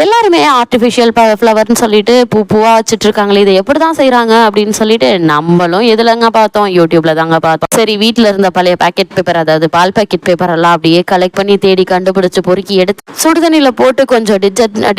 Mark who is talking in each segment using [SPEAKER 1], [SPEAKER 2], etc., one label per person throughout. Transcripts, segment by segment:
[SPEAKER 1] எல்லாருமே ஆர்டிஃபிஷியல் ஃப்ளவர்னு சொல்லிட்டு பூவா வச்சுட்டு இருக்காங்களே, இதை எப்படிதான் செய்யறாங்க அப்படின்னு சொல்லிட்டு நம்மளும் எதுலங்க பார்த்தோம், யூடியூப்ல தாங்க பார்த்தோம். சரி, வீட்டுல இருந்த பழைய பேக்கெட் பேப்பர், அதாவது பால் பேக்கெட் பேப்பர் எல்லாம் அப்படியே கலெக்ட் பண்ணி தேடி கண்டுபிடிச்சு பொறுக்கி எடுத்து சுடுதண்ணில போட்டு கொஞ்சம்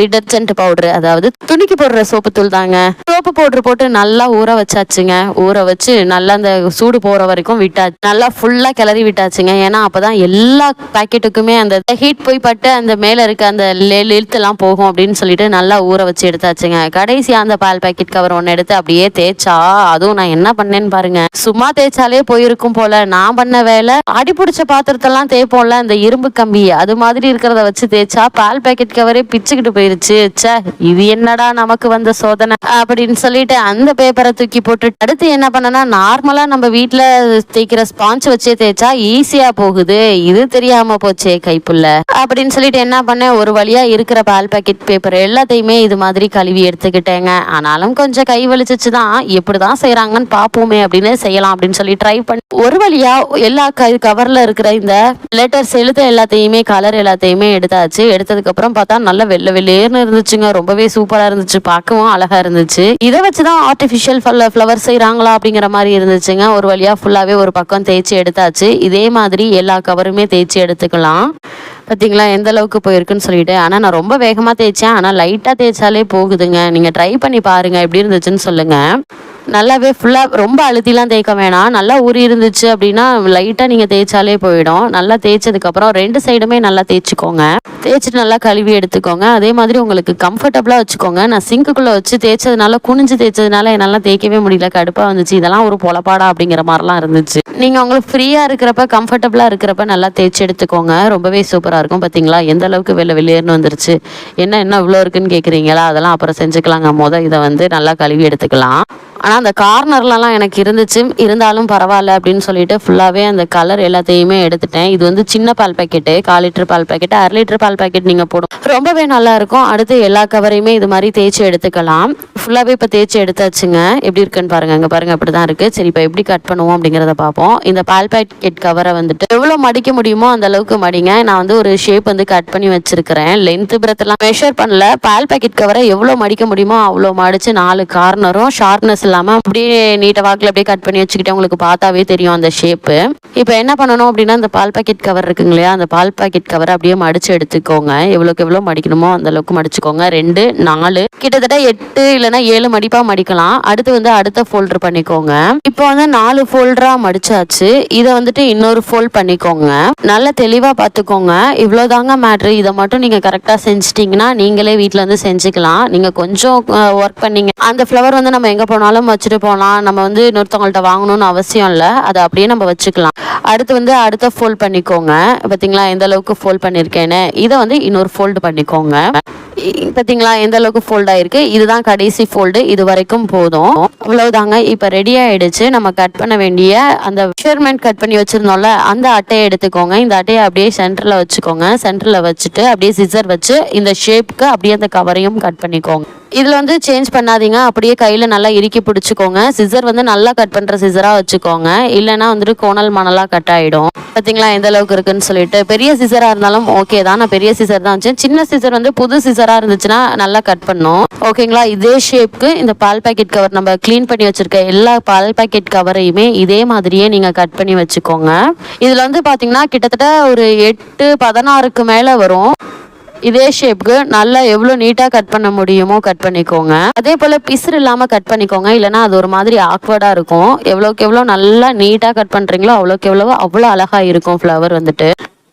[SPEAKER 1] டிடர்ஜென்ட் பவுடர், அதாவது துணிக்கு போடுற சோப்பு தூள் தாங்க, சோப்பு பவுடர் போட்டு நல்லா ஊற வச்சாச்சுங்க. ஊற வச்சு நல்லா அந்த சூடு போற வரைக்கும் விட்டாச்சு. நல்லா ஃபுல்லா கிளறி விட்டாச்சுங்க. ஏன்னா அப்பதான் எல்லா பாக்கெட்டுக்குமே அந்த ஹீட் போய் பட்டு அந்த மேல இருக்க அந்த இழுத்தெல்லாம் போகும் அப்படின்னு சொல்லிட்டு நல்லா ஊற வச்சு எடுத்தாச்சுங்க. கடைசியா அந்த பால் பாக்கெட் கவர் ஒன்னு எடுத்து அப்படியே தேய்ச்சா, அதுவும் நான் என்ன பண்ணேன்னு பாருங்க, சும்மா தேய்ச்சாலே போயிருக்கும் போல. நான் பண்ண வேலை, அடி பிடிச்ச பாத்திரத்தெல்லாம் தேய்ப்போம்ல அந்த இரும்பு கம்பி, அது மாதிரி இருக்கிறத வச்சு தேய்ச்சா பால் பாக்கெட் கவரே பிச்சுக்கிட்டு போயிருச்சு. ச்சே, இது என்னடா நமக்கு வந்த சோதனை அப்படின்னு சொல்லிட்டு அந்த பேப்பரை தூக்கி போட்டு அடுத்து என்ன பண்ணனா, நார்மலா நம்ம வீட்டுல தேய்க்கிற ஸ்பாஞ்ச் வச்சே தேய்ச்சா ஈஸியா போகுது, இது தெரியாம போச்சே கைப்புள்ள அப்படின்னு சொல்லிட்டு என்ன பண்ணேன், ஒரு வழியா இருக்கிற பால் பாக்கெட் பேப்பர் எல்லாத்தையுமே இது மாதிரி கழுவி எடுத்துக்கிட்டேங்க. ஆனாலும் கொஞ்சம் கை வலிச்சிச்சுதான், எப்படிதான் செய்யறாங்கன்னு பாப்போமே அப்படின்னு செய்யலாம் அப்படின்னு சொல்லி ட்ரை பண்ணி ஒரு வழியா எல்லா கவர்ல இருக்கிற இந்த லெட்டர்ஸ் எழுத்து எல்லாத்தையுமே கலர் எல்லாத்தையுமே எடுத்தாச்சு. எடுத்ததுக்கு அப்புறம் பார்த்தா நல்ல வெள்ளை வெள்ளேர்னு இருந்துச்சுங்க. ரொம்பவே சூப்பரா இருந்துச்சு, பார்க்கவும் அழகா இருந்துச்சு. இதை வச்சுதான் ஆர்டிபிஷியல் ஃப்ளவர் செய்யறாங்களா அப்படிங்கிற மாதிரி இருந்துச்சுங்க. ஒரு வழியா ஃபுல்லாவே ஒரு பக்கம் தேய்ச்சி எடுத்தாச்சு. இதே மாதிரி எல்லா கவருமே தேய்ச்சி எடுத்துக்கலாம். பார்த்தீங்களா எந்த அளவுக்கு போயிருக்குன்னு சொல்லிட்டு. ஆனால் நான் ரொம்ப வேகமாக தேய்ச்சேன், ஆனால் லைட்டாக தேய்ச்சாலே போகுதுங்க. நீங்கள் ட்ரை பண்ணி பாருங்கள் எப்படி இருந்துச்சுன்னு சொல்லுங்கள். நல்லாவே ஃபுல்லாக ரொம்ப அழுத்திலாம் தேய்க்க வேணாம். நல்லா ஊறி இருந்துச்சு அப்படின்னா லைட்டாக நீங்கள் தேய்ச்சாலே போயிடும். நல்லா தேய்ச்சதுக்கப்புறம் ரெண்டு சைடுமே நல்லா தேய்ச்சிக்கோங்க. தேய்ச்சிட்டு நல்லா கழுவி எடுத்துக்கோங்க. அதே மாதிரி உங்களுக்கு கம்ஃபர்டபுளாக வச்சுக்கோங்க. நான் சிங்க்குள்ளே வச்சு தேய்ச்சதுனால, குனிஞ்சு தேய்ச்சதுனால என்னால் தேய்க்கவே முடியல, கடுப்பாக வந்துச்சு. இதெல்லாம் ஒரு பொலப்பாடா அப்படிங்கிற மாதிரிலாம் இருந்துச்சு. நீங்கள் உங்களுக்கு ஃப்ரீயாக இருக்கிறப்ப, கம்ஃபர்டபுளாக இருக்கிறப்ப நல்லா தேய்ச்சி எடுத்துக்கோங்க. ரொம்பவே சூப்பராக இருக்கும். பார்த்தீங்களா எந்த அளவுக்கு வெளியேறுன்னு வந்துருச்சு. என்ன இவ்வளோ இருக்குன்னு கேட்குறீங்களா? அதெல்லாம் அப்புறம் செஞ்சுக்கலாங்க. இதை வந்து நல்லா கழுவி எடுத்துக்கலாம். ஆனால் அந்த கார்னர்லலாம் எனக்கு இருந்துச்சு, இருந்தாலும் பரவாயில்ல அப்படின்னு சொல்லிட்டு ஃபுல்லாகவே அந்த கலர் எல்லாத்தையுமே எடுத்துட்டேன். இது வந்து சின்ன பால் பேக்கெட்டு, 1/4 லிட்டர் பால் பேக்கெட்டு, 1/2 லிட்டர் பால் பேக்கெட் நீங்கள் போடும், ரொம்பவே நல்லா இருக்கும். அடுத்து எல்லா கவரையுமே இது மாதிரி தேய்ச்சி எடுத்துக்கலாம். ஃபுல்லாகவே இப்போ தேய்ச்சி எடுத்தாச்சுங்க. எப்படி இருக்குன்னு பாருங்க, இங்கே பாருங்க அப்படி தான் இருக்குது. சரி, இப்போ எப்படி கட் பண்ணுவோம் அப்படிங்கிறத பார்ப்போம். இந்த பால் பேக்கெட் கவரை வந்துட்டு எவ்வளோ மடிக்க முடியுமோ அந்த அளவுக்கு மடிங்க. நான் வந்து ஒரு ஷேப் வந்து கட் பண்ணி வச்சிருக்கிறேன். லென்த் பிரெத்லாம் மெஷர் பண்ணல. பால் பேக்கெட் கவரை எவ்வளோ மடிக்க முடியுமோ அவ்வளோ மடிச்சு 4 கார்னரும் ஷார்ப்னஸ் இல்லாமல் அப்படியே நீட்ட வாக்கில் அப்படியே கட் பண்ணி வச்சுக்கிட்டேன். உங்களுக்கு பார்த்தாவே தெரியும் அந்த ஷேப்பு. இப்போ என்ன பண்ணணும் அப்படின்னா, அந்த பால் பாக்கெட் கவர் இருக்குங்க இல்லையா, அந்த பால் பாக்கெட் கவரை அப்படியே மடிச்சு எடுத்துக்கோங்க. எவ்வளோக்கு எவ்வளோ மடிக்கணுமோ அந்த அளவுக்கு மடிச்சுக்கோங்க. 2, 4 கிட்டத்தட்ட 8 இல்லைன்னா 7 மடிப்பா மடிக்கலாம். அடுத்து வந்து அடுத்த ஃபோல்டர் பண்ணிக்கோங்க. இப்போ வந்து 4 ஃபோல்டரா மடிச்சாச்சு. இதை வந்துட்டு இன்னொரு ஃபோல்ட் பண்ணிக்கோங்க. நல்லா தெளிவா பார்த்துக்கோங்க. இவ்வளோதாங்க மேட்ரு. இதை மட்டும் நீங்க கரெக்டா செஞ்சிட்டீங்கன்னா நீங்களே வீட்டில் வந்து செஞ்சுக்கலாம். நீங்க கொஞ்சம் ஒர்க் பண்ணீங்க, அந்த ஃப்ளவர் வந்து நம்ம எங்க போனாலும் வச்சுட்டு போகலாம். நம்ம வந்து இன்னொருத்தவங்கள்ட்ட வாங்கணும்னு அவசியம் இல்லை, அதை அப்படியே நம்ம வச்சுக்கலாம். அடுத்து வந்து அடுத்த ஃபோல்ட் பண்ணிக்கோங்க. பார்த்தீங்களா எந்த அளவுக்கு ஃபோல்ட் பண்ணியிருக்கேன்னு. இதை வந்து இன்னொரு ஃபோல்டு பண்ணிக்கோங்க. பார்த்தீங்களா எந்த அளவுக்கு ஃபோல்ட் ஆயிருக்கு. இதுதான் கடைசி ஃபோல்டு, இது வரைக்கும் போதும். அவ்வளவுதாங்க. இப்போ ரெடி ஆயிடுச்சு. நம்ம கட் பண்ண வேண்டிய அந்த மெஷர்மெண்ட் கட் பண்ணி வச்சிருந்தோம்ல, அந்த அட்டையை எடுத்துக்கோங்க. இந்த அட்டையை அப்படியே சென்டர்ல வச்சுக்கோங்க. சென்டர்ல வச்சுட்டு அப்படியே சிசர் வச்சு இந்த ஷேப்புக்கு அப்படியே அந்த கவரையும் கட் பண்ணிக்கோங்க. இதில் வந்து சேஞ்ச் பண்ணாதீங்க, அப்படியே கையில் நல்லா இறுக்கி பிடிச்சிக்கோங்க. சிசர் வந்து நல்லா கட் பண்ணுற சிசராக வச்சுக்கோங்க, இல்லைன்னா வந்துட்டு கோணல் மணலாக கட் ஆகிடும். பார்த்தீங்களா எந்த அளவுக்கு இருக்குன்னு சொல்லிட்டு. பெரிய சிசராக இருந்தாலும் ஓகே தான், நான் பெரிய சிசர் தான் வச்சேன். சின்ன சிசர் வந்து புது சிசராக இருந்துச்சுன்னா நல்லா கட் பண்ணும். ஓகேங்களா, இதே ஷேப்புக்கு இந்த பால் பாக்கெட் கவர் நம்ம க்ளீன் பண்ணி வச்சிருக்க எல்லா பால் பாக்கெட் கவரையுமே இதே மாதிரியே நீங்கள் கட் பண்ணி வச்சுக்கோங்க. இதில் வந்து பார்த்தீங்கன்னா கிட்டத்தட்ட ஒரு 8-16க்கு மேலே வரும். இதே ஷேப்புக்கு நல்லா எவ்வளோ நீட்டாக கட் பண்ண முடியுமோ கட் பண்ணிக்கோங்க. அதே போல் பிசுறு இல்லாமல் கட் பண்ணிக்கோங்க, இல்லைனா அது ஒரு மாதிரி ஆக்வர்டாக இருக்கும். எவ்வளோக்கு எவ்வளோ நல்லா நீட்டாக கட் பண்ணுறீங்களோ அவ்வளோக்கு எவ்வளோ அவ்வளோ அழகாக இருக்கும் ஃப்ளவர் வந்துட்டு.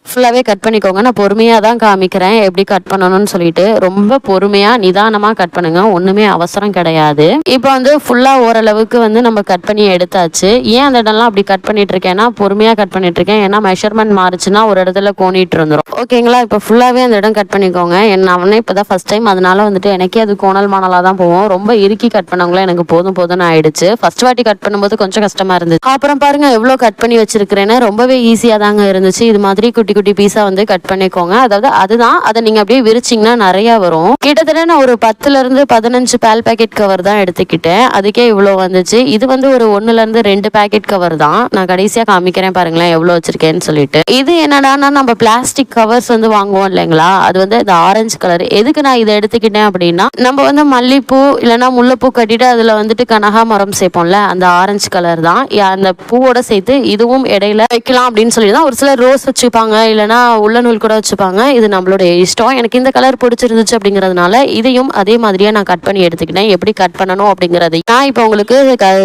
[SPEAKER 1] ஃபுல்லாகவே கட் பண்ணிக்கோங்க. நான் பொறுமையாக தான் காமிக்கிறேன் எப்படி கட் பண்ணணும்னு சொல்லிட்டு. ரொம்ப பொறுமையாக நிதானமாக கட் பண்ணுங்க, ஒன்றுமே அவசரம் கிடையாது. இப்போ வந்து ஃபுல்லாக ஓரளவுக்கு வந்து நம்ம கட் பண்ணி எடுத்தாச்சு. ஏன் அந்த இடம்லாம் அப்படி கட் பண்ணிட்டு இருக்கேன்னா, பொறுமையாக கட் பண்ணிட்டு இருக்கேன். ஏன்னா மெஷர்மெண்ட் மாறுச்சுன்னா ஒரு இடத்துல கோணிட்டு இருந்துடும். ஓகேங்களா, இப்போ ஃபுல்லாகவே அந்த இடம் கட் பண்ணிக்கோங்க. அவனே இப்போ தான் ஃபர்ஸ்ட் டைம், அதனால வந்துட்டு எனக்கே அது கோணல் மாணலாக தான் போவோம். ரொம்ப இறுக்கி கட் பண்ணவங்களே எனக்கு போதும்னு ஆயிடுச்சு. ஃபர்ஸ்ட் வாட்டி கட் பண்ணும்போது கொஞ்சம் கஷ்டமா இருந்துச்சு. அப்புறம் பாருங்க எவ்வளோ கட் பண்ணி வச்சிருக்கிறேன்னு. ரொம்பவே ஈஸியாக தாங்க இருந்துச்சு. இது மாதிரி குட்டி குட்டி பீஸா வந்து கட் பண்ணிக்கோங்க. அதாவது அதுதான், அதை நீங்க அப்படியே விரிச்சிங்கன்னா நிறைய வரும். கிட்டத்தட்ட நான் ஒரு 10ல இருந்து 15 பால் பாக்கெட் கவர் தான் எடுத்துக்கிட்டேன். அதுக்கே இவ்வளோ வந்துச்சு. இது வந்து ஒரு 1ல இருந்து 2 பாக்கெட் கவர் தான். நான் கடைசியா காமிக்கிறேன் பாருங்களேன் எவ்வளோ வச்சிருக்கேன்னு சொல்லிட்டு. இது என்னடான்னா நம்ம பிளாஸ்டிக் கவர்ஸ் வந்து வாங்குவோம் இல்லைங்களா, அது வந்து இந்த ஆரஞ்சு கலர். எதுக்கு நான் இதை எடுத்துக்கிட்டேன் அப்படின்னா, நம்ம வந்து மல்லிப்பூ இல்லைன்னா முல்லைப்பூ கட்டிட்டு அதுல வந்துட்டு கனகாமரம் சேர்ப்போம்ல, அந்த ஆரஞ்சு கலர் தான். அந்த பூவோட சேர்த்து இதுவும் இடையில வைக்கலாம் அப்படின்னு சொல்லி தான். ஒரு சிலர் ரோஸ் வச்சுப்பாங்க, இல்லைன்னா உள்ள நூல் கூட வச்சுப்பாங்க. இது நம்மளுடைய இஷ்டம். எனக்கு இந்த கலர் பிடிச்சிருந்துச்சு அப்படிங்கிறதுனால இதையும் அதே மாதிரியே நான் கட் பண்ணி எடுத்துக்கிட்டேன். எப்படி கட் பண்ணணும் அப்படிங்கறதை நான் இப்போ உங்களுக்கு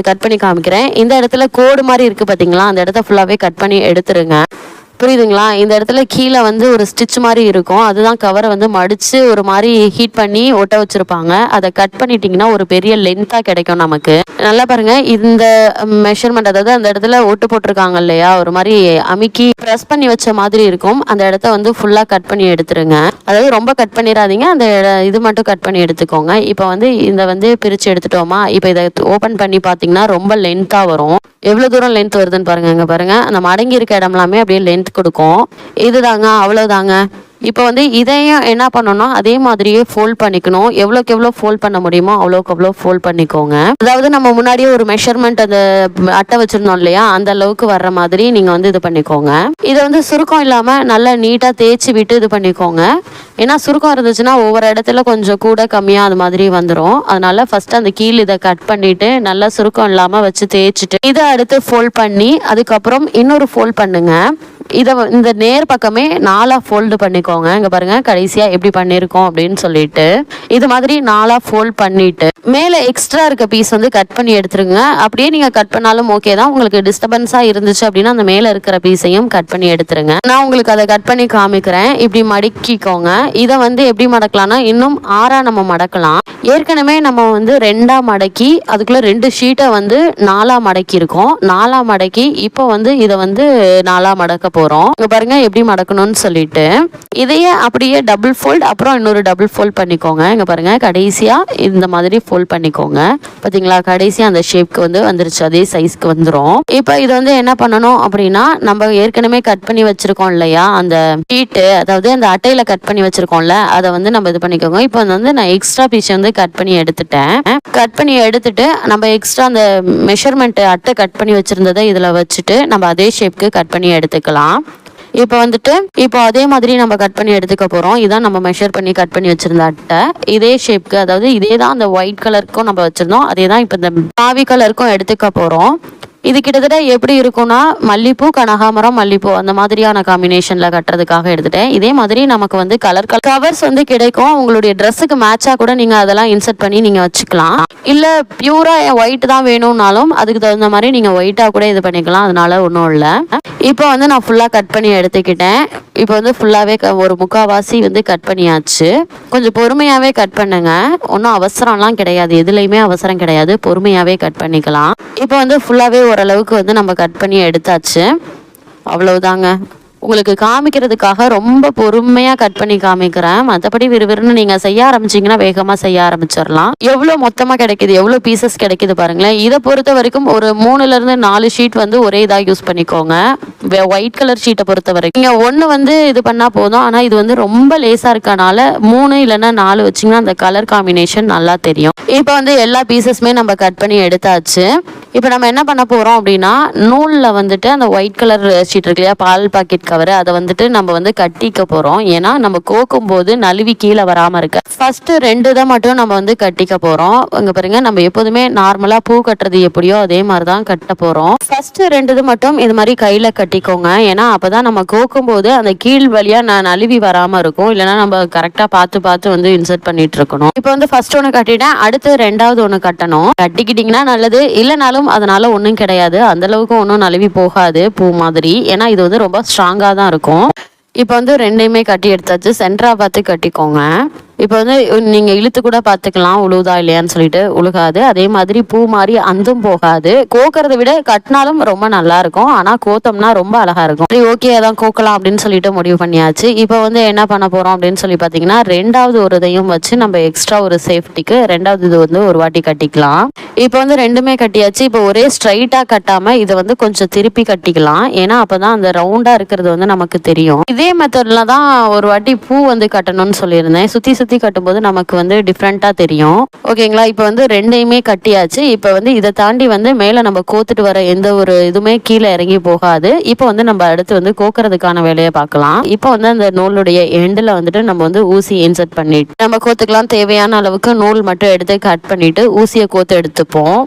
[SPEAKER 1] கட் பண்ணி காமிக்கிறேன். இந்த இடத்துல கோடு மாதிரி இருக்கு பாத்தீங்களா, அந்த இடத்த ஃபுல்லாவே கட் பண்ணி எடுத்துருங்க. புரியுதுங்களா? இந்த இடத்துல கீழே வந்து ஒரு ஸ்டிச் மாதிரி இருக்கும். அதுதான் கவரை வந்து மடித்து ஒரு மாதிரி ஹீட் பண்ணி ஒட்ட வச்சுருப்பாங்க. அதை கட் பண்ணிட்டிங்கன்னா ஒரு பெரிய லென்த்தாக கிடைக்கும் நமக்கு. நல்லா பாருங்கள், இந்த மெஷர்மெண்ட், அதாவது அந்த இடத்துல ஒட்டு போட்டிருக்காங்க இல்லையா, ஒரு மாதிரி அமுக்கி ப்ரெஸ் பண்ணி வச்ச மாதிரி இருக்கும். அந்த இடத்த வந்து ஃபுல்லாக கட் பண்ணி எடுத்துருங்க. அதாவது ரொம்ப கட் பண்ணிடாதீங்க, அந்த இது மட்டும் கட் பண்ணி எடுத்துக்கோங்க. இப்போ வந்து இந்த வந்து பிரித்து எடுத்துட்டோமா, இப்போ இதை ஓப்பன் பண்ணி பார்த்தீங்கன்னா ரொம்ப லென்த்தாக வரும். எவ்வளோ தூரம் லென்த் வருதுன்னு பாருங்க. இங்கே பாருங்க, அந்த மடங்கி இருக்க இடம்லாமே அப்படியே லென்த் கொடுக்கும். இதுதாங்க, அவ்வளோதாங்க. இப்போ வந்து இதையும் என்ன பண்ணணும்னா அதே மாதிரியே ஃபோல்ட் பண்ணிக்கணும். எவ்வளோக்கு எவ்வளோ ஃபோல்ட் பண்ண முடியுமோ அவ்வளோக்கு அவ்வளோ ஃபோல்ட் பண்ணிக்கோங்க. அதாவது நம்ம முன்னாடியே ஒரு மெஷர்மெண்ட் அந்த அட்டை வச்சுருந்தோம் இல்லையா, அந்த அளவுக்கு வர்ற மாதிரி நீங்கள் வந்து இது பண்ணிக்கோங்க. இதை வந்து சுருக்கம் இல்லாமல் நல்லா நீட்டாக தேய்ச்சி விட்டு இது பண்ணிக்கோங்க. ஏன்னா சுருக்கம் இருந்துச்சுன்னா ஒவ்வொரு இடத்துல கொஞ்சம் கூட கம்மியாக அது மாதிரி வந்துடும். அதனால ஃபர்ஸ்ட் அந்த கீழ் இதை கட் பண்ணிட்டு நல்லா சுருக்கம் இல்லாமல் வச்சு தேய்ச்சிட்டு இதை அடுத்து ஃபோல்ட் பண்ணி அதுக்கப்புறம் இன்னொரு ஃபோல்ட் பண்ணுங்க. இதை இந்த நேர் பக்கமே 4 ஃபோல்டு பண்ணிக்கோங்க. இங்க பாருங்க கடைசியா எப்படி பண்ணிருக்கோம் அப்படின்னு சொல்லிட்டு இது மாதிரி 4 ஃபோல்ட் பண்ணிட்டு மேல எக்ஸ்ட்ரா இருக்க பீஸ் வந்து கட் பண்ணி எடுத்துருங்க. அப்படியே நீங்க கட் பண்ணாலும் ஓகே தான். உங்களுக்கு டிஸ்டர்பன்ஸா இருந்துச்சு அப்படின்னா அந்த மேல இருக்கிற பீஸையும் கட் பண்ணி எடுத்துருங்க. நான் உங்களுக்கு அதை கட் பண்ணி காமிக்கிறேன். இப்படி மடக்கிக்கோங்க. இதை வந்து எப்படி மடக்கலாம்னா இன்னும் 6ஆ நம்ம மடக்கலாம். ஏற்கனவே நம்ம வந்து 2ஆ மடக்கி அதுக்குள்ள 2 ஷீட்டை வந்து 4ஆ மடக்கி இருக்கோம். 4ஆ மடக்கி இப்போ வந்து இதை வந்து 4ஆ மடக்க போறோம். இங்க பாருங்க எப்படி மடக்கணும்னு சொல்லிட்டு இதையே அப்படியே டபுள் ஃபோல்ட் அப்புறம் இன்னொரு டபுள் ஃபோல்ட் பண்ணிக்கோங்க. இங்க பாருங்க கடைசியா இந்த மாதிரி ஃபோல்ட் பண்ணிக்கோங்க. பாத்தீங்களா, கடைசியா அந்த ஷேப்க்கு வந்து வந்துருச்சு, அதே சைஸ்க்கு வந்துரும். இப்போ இது வந்து என்ன பண்ணணும் அப்படின்னா நம்ம ஏற்கனவே கட் பண்ணி வச்சிருக்கோம் இல்லையா அந்த ஷீட்டு, அதாவது அந்த அட்டையில கட் பண்ணி வச்சிருக்கோம்ல, அதை வந்து நம்ம இது பண்ணிக்கோங்க. இப்போ வந்து நான் எக்ஸ்ட்ரா பீஸ் வந்து கட் பண்ணி எடுத்துட்டேன். கட் பண்ணி எடுத்துட்டு நம்ம எக்ஸ்ட்ரா அந்த மெஷர்மெண்ட் அட்டை கட் பண்ணி வச்சிருந்ததை இதுல வச்சுட்டு நம்ம அதே ஷேப்க்கு கட் பண்ணி எடுத்துக்கலாம். இப்போ வந்துட்டு இப்போ அதே மாதிரி நம்ம கட் பண்ணி எடுத்துக்க போறோம். இதான் நம்ம மெஷர் பண்ணி கட் பண்ணி வச்சிருந்த அட்டை. இதே ஷேப்க்கு, அதாவது இதே தான் அந்த ஒயிட் கலருக்கும் நம்ம வச்சிருந்தோம், அதே தான் இப்போ இந்த காவி கலருக்கும் எடுத்துக்க போறோம். இது கிட்டத்தட்ட எப்படி இருக்கும்னா மல்லிப்பூ கனகாமரம் மல்லிப்பூ அந்த மாதிரியான காம்பினேஷன்ல கட்டுறதுக்காக எடுத்துட்டேன். இதே மாதிரி நமக்கு வந்து கலர் கவர்ஸ் வந்து கிடைக்கும். உங்களுடைய ட்ரெஸ்ஸுக்கு மேட்சா கூட நீங்க அதெல்லாம் இன்சர்ட் பண்ணி நீங்க வச்சுக்கலாம். இல்ல பியூரா ஒயிட் தான் வேணும்னாலும் அதுக்கு தகுந்த மாதிரி நீங்க ஒயிட்டா கூட இது பண்ணிக்கலாம். அதனால ஒன்றும் இல்லை. இப்போ வந்து நான் ஃபுல்லா கட் பண்ணி எடுத்துக்கிட்டேன். இப்போ வந்து ஃபுல்லாவே ஒரு முக்காவாசி வந்து கட் பண்ணியாச்சு. கொஞ்சம் பொறுமையாவே கட் பண்ணுங்க. ஒன்றும் அவசரம்லாம் கிடையாது, எதுலையுமே அவசரம் கிடையாது, பொறுமையாவே கட் பண்ணிக்கலாம். இப்போ வந்து ஃபுல்லாவே ஓரளவுக்கு வந்து நம்ம கட் பண்ணி எடுத்தாச்சு. அவ்வளவுதாங்க. உங்களுக்கு காமிக்கிறதுக்காக ரொம்ப பொறுமையாக கட் பண்ணி காமிக்கிறேன். மற்றபடி விறுவிறுன்னு நீங்கள் செய்ய ஆரம்பிச்சிங்கன்னா வேகமாக செய்ய ஆரம்பிச்சிடலாம். எவ்வளோ மொத்தமாக கிடைக்குது, எவ்வளோ பீசஸ் கிடைக்குது பாருங்களேன். இதை பொறுத்த வரைக்கும் ஒரு 3லேருந்து 4 ஷீட் வந்து ஒரே இதாக யூஸ் பண்ணிக்கோங்க. ஒயிட் கலர் ஷீட்டை பொறுத்த வரைக்கும் நீங்கள் 1 வந்து இது பண்ணால் போதும். ஆனால் இது வந்து ரொம்ப லேசாக இருக்கனால 3 இல்லைன்னா 4 வச்சிங்கன்னா அந்த கலர் காம்பினேஷன் நல்லா தெரியும். இப்போ வந்து எல்லா பீசஸுமே நம்ம கட் பண்ணி எடுத்தாச்சு. இப்போ நம்ம என்ன பண்ண போகிறோம் அப்படின்னா நூலில் வந்துட்டு அந்த ஒயிட் கலர் ஷீட் இருக்கு இல்லையா, பால் பாக்கெட் கவர், அதை வந்துட்டு நம்ம வந்து கட்டிக்க போகிறோம். ஏன்னா நம்ம கோக்கும் போது நழுவி கீழே வராமல் இருக்க ஃபர்ஸ்ட் 2 இதை மட்டும் நம்ம வந்து கட்டிக்க போகிறோம். இங்கே பாருங்க, நம்ம எப்போதுமே நார்மலாக பூ கட்டுறது எப்படியோ அதே மாதிரி தான் கட்ட போகிறோம். ஃபர்ஸ்ட் 2 இது மட்டும் இது மாதிரி கையில் கட்டிக்கோங்க. ஏன்னா அப்போ தான் நம்ம கோக்கும் போது அந்த கீழ் வழியாக நழுவி வராமல் இருக்கும். இல்லைன்னா நம்ம கரெக்டாக பார்த்து வந்து இன்சர்ட் பண்ணிட்டு இருக்கணும். இப்போ வந்து ஃபர்ஸ்ட் ஒன்று கட்டிட்டேன், அடுத்து 2வது ஒன்று கட்டணும். கட்டிக்கிட்டிங்கன்னா நல்லது, இல்லைனாலும் அதனால ஒன்றும் கிடையாது, அந்த அளவுக்கு ஒன்றும் நழுவி போகாது பூ மாதிரி. ஏன்னா இது வந்து ரொம்ப ஸ்ட்ராங்காக தான் இருக்கும். இப்போ வந்து 2யுமே கட்டி எடுத்தாச்சு. சென்டரா பார்த்து கட்டிக்கோங்க. இப்போ வந்து நீங்கள் இழுத்து கூட பார்த்துக்கலாம் உழுவுதா இல்லையான்னு சொல்லிட்டு. உழுகாது. அதே மாதிரி பூ மாதிரி அந்தும் போகாது. கோக்கிறத விட கட்டினாலும் ரொம்ப நல்லா இருக்கும். ஆனால் கோத்தம்னா ரொம்ப அழகா இருக்கும். சரி, ஓகே, அதான் கோக்கலாம் அப்படின்னு சொல்லிட்டு முடிவு பண்ணியாச்சு. இப்போ வந்து என்ன பண்ண போறோம் அப்படின்னு சொல்லி பார்த்தீங்கன்னா, ரெண்டாவது ஒரு இதையும் வச்சு நம்ம எக்ஸ்ட்ரா ஒரு சேஃப்டிக்கு ரெண்டாவது இது வந்து ஒரு வாட்டி கட்டிக்கலாம். இப்போ வந்து ரெண்டுமே கட்டியாச்சு. இப்போ ஒரே ஸ்ட்ரைட்டாக கட்டாம இதை வந்து கொஞ்சம் திருப்பி கட்டிக்கலாம். ஏன்னா அப்பதான் அந்த ரவுண்டா இருக்கிறது வந்து நமக்கு தெரியும். இதே மெத்தட்ல தான் ஒரு வாட்டி பூ வந்து கட்டணும்னு சொல்லியிருந்தேன். சுத்தி சுத்தி கட்டும்போது நமக்கு வந்து டிஃப்ரெண்டா தெரியும். ஓகேங்களா? இப்போ வந்து ரெண்டையுமே கட்டியாச்சு. இப்போ வந்து இதை தாண்டி வந்து மேல நம்ம கோத்துட்டு வர எந்த ஒரு இதுவுமே கீழே இறங்கி போகாது. இப்போ வந்து நம்ம அடுத்து வந்து கோக்கிறதுக்கான வேலையை பார்க்கலாம். இப்போ வந்து அந்த நூலுடைய எண்டில் வந்துட்டு நம்ம வந்து ஊசி இன்சர்ட் பண்ணிட்டு நம்ம கோத்துக்கலாம். தேவையான அளவுக்கு நூல் மட்டும் எடுத்து கட் பண்ணிட்டு ஊசியை கோத்து எடுத்துப்போம்.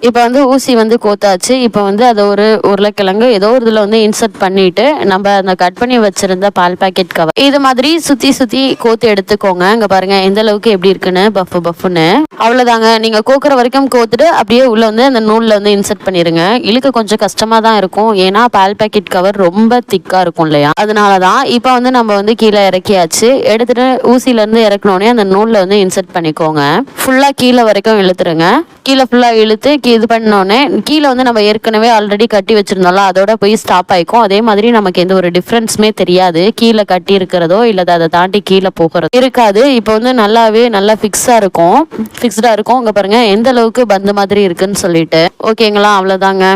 [SPEAKER 1] இப்போ வந்து ஊசி வந்து கோத்தாச்சு. இப்போ வந்து அதை ஒரு உருளைக்கிழங்கு ஏதோ ஒரு இதில் வந்து இன்சர்ட் பண்ணிட்டு நம்ம அந்த கட் பண்ணி வச்சிருந்த பால் பாக்கெட் கவர் இது மாதிரி சுற்றி சுற்றி கோத்து எடுத்துக்கோங்க. இங்கே பாருங்க எந்த அளவுக்கு எப்படி இருக்குன்னு பஃப்னு. அவ்வளோதாங்க. நீங்கள் கோக்குற வரைக்கும் கோத்துட்டு அப்படியே உள்ள வந்து அந்த நூலில் வந்து இன்சர்ட் பண்ணிடுங்க. இழுக்க கொஞ்சம் கஷ்டமாக தான் இருக்கும். ஏன்னா பால் பாக்கெட் கவர் ரொம்ப திக்காக இருக்கும் இல்லையா, அதனால தான். இப்போ வந்து நம்ம வந்து கீழே இறக்கியாச்சு. எடுத்துட்டு ஊசியிலேருந்து இறக்கணுன்னே அந்த நூலில் வந்து இன்சர்ட் பண்ணிக்கோங்க. ஃபுல்லாக கீழே வரைக்கும் இழுத்துருங்க. கீழே ஃபுல்லாக இழுத்து இது பண்ணோன்னே கீழே வந்து நம்ம ஏற்கனவே ஆல்ரெடி கட்டி வச்சிருந்தோம்ல, அதோட போய் ஸ்டாப் ஆயிக்கும். அதே மாதிரி நமக்கு எந்த ஒரு டிஃப்ரென்ஸுமே தெரியாது. கீழே கட்டி இருக்கிறதோ இல்லை அதை தாண்டி கீழே போகிறதோ இருக்காது. இப்போ வந்து நல்லா ஃபிக்ஸாக இருக்கும். ஃபிக்ஸ்டாக இருக்கும். இங்கே பாருங்க எந்த அளவுக்கு பந்து மாதிரி இருக்குன்னு சொல்லிட்டு. ஓகேங்களா? அவ்வளோதாங்க.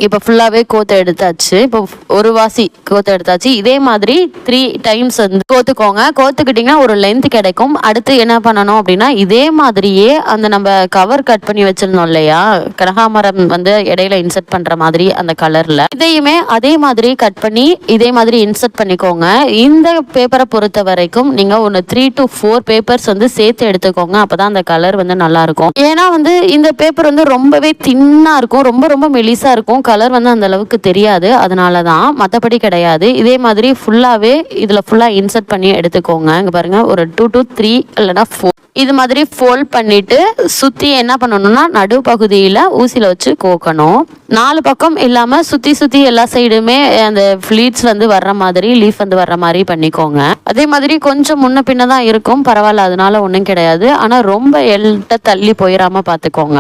[SPEAKER 1] இப்போ ஃபுல்லாகவே கோத்தை எடுத்தாச்சு. இப்போ ஒரு வாசி கோத்தை எடுத்தாச்சு. இதே மாதிரி 3 டைம்ஸ் வந்து கோத்துக்கோங்க. கோத்துக்கிட்டிங்கன்னா ஒரு லென்த் கிடைக்கும். அடுத்து என்ன பண்ணணும் அப்படின்னா, இதே மாதிரியே அந்த நம்ம கவர் கட் பண்ணி வச்சிருந்தோம் இல்லையா, கனகாமரம் வந்து இடையில இன்சர்ட் பண்ணுற மாதிரி அந்த கலரில், இதையுமே அதே மாதிரி கட் பண்ணி இதே மாதிரி இன்சர்ட் பண்ணிக்கோங்க. இந்த பேப்பரை பொறுத்த வரைக்கும் நீங்கள் ஒன்று 3 to 4 பேப்பர்ஸ் வந்து சேர்த்து எடுத்துக்கோங்க. அப்போ தான் அந்த கலர் வந்து நல்லாயிருக்கும். ஏன்னா வந்து இந்த பேப்பர் வந்து ரொம்பவே தின்னாக இருக்கும். ரொம்ப மெலிசாக இருக்கும். கலர் வந்து அந்த அளவுக்கு தெரியாது. அதனால தான், மற்றபடி கிடையாது. இதே மாதிரி ஃபுல்லாகவே இதில் ஃபுல்லாக இன்சர்ட் பண்ணி எடுத்துக்கோங்க. இங்கே பாருங்கள் ஒரு 2 to 3 இல்லைனா 4 இது மாதிரி ஃபோல்ட் பண்ணிட்டு சுற்றி என்ன பண்ணணும்னா நடுப்பகுதியில் ஊசியில் வச்சு கோக்கணும். 4 பக்கம் இல்லாமல் சுற்றி எல்லா சைடுமே அந்த ஃப்ளீட்ஸ் வந்து வர்ற மாதிரி, லீஃப் வந்து வர்ற மாதிரி பண்ணிக்கோங்க. அதே மாதிரி கொஞ்சம் முன்ன பின்ன தான் இருக்கும், பரவாயில்ல, அதனால ஒன்றும் கிடையாது. ஆனால் ரொம்ப எல்ட்ட தள்ளி போயிடாமல் பார்த்துக்கோங்க.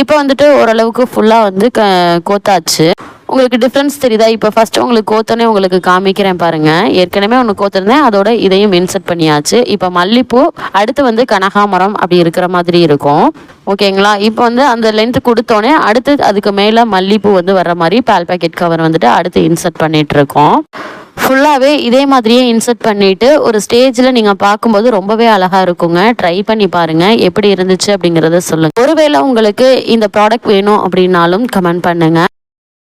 [SPEAKER 1] இப்போ வந்துட்டு ஓரளவுக்கு ஃபுல்லாக வந்து கோத்தாச்சு. உங்களுக்கு டிஃப்ரென்ஸ் தெரியுதா? இப்போ ஃபர்ஸ்ட் உங்களுக்கு கோத்தனே உங்களுக்கு காமிக்கிறேன் பாருங்க. ஏற்கனவே ஒன்று கோத்திருந்தேன், அதோட இதையும் இன்சர்ட் பண்ணியாச்சு. இப்போ மல்லிப்பூ, அடுத்து வந்து கனகாமரம் அப்படி இருக்கிற மாதிரி இருக்கும். ஓகேங்களா? இப்போ வந்து அந்த லென்த் கொடுத்தோன்னே அடுத்து அதுக்கு மேலே மல்லிப்பூ வந்து வர்ற மாதிரி பால் பாக்கெட் கவர் வந்துட்டு அடுத்து இன்சர்ட் பண்ணிட்டு இருக்கோம். ஃபுல்லாகவே இதே மாதிரியே இன்சர்ட் பண்ணிவிட்டு ஒரு ஸ்டேஜில் நீங்கள் பார்க்கும்போது ரொம்பவே அழகாக இருக்குங்க. ட்ரை பண்ணி பாருங்கள் எப்படி இருந்துச்சு அப்படிங்கிறத சொல்லுங்கள். ஒருவேளை உங்களுக்கு இந்த ப்ராடக்ட் வேணும் அப்படின்னாலும் கமெண்ட் பண்ணுங்கள்.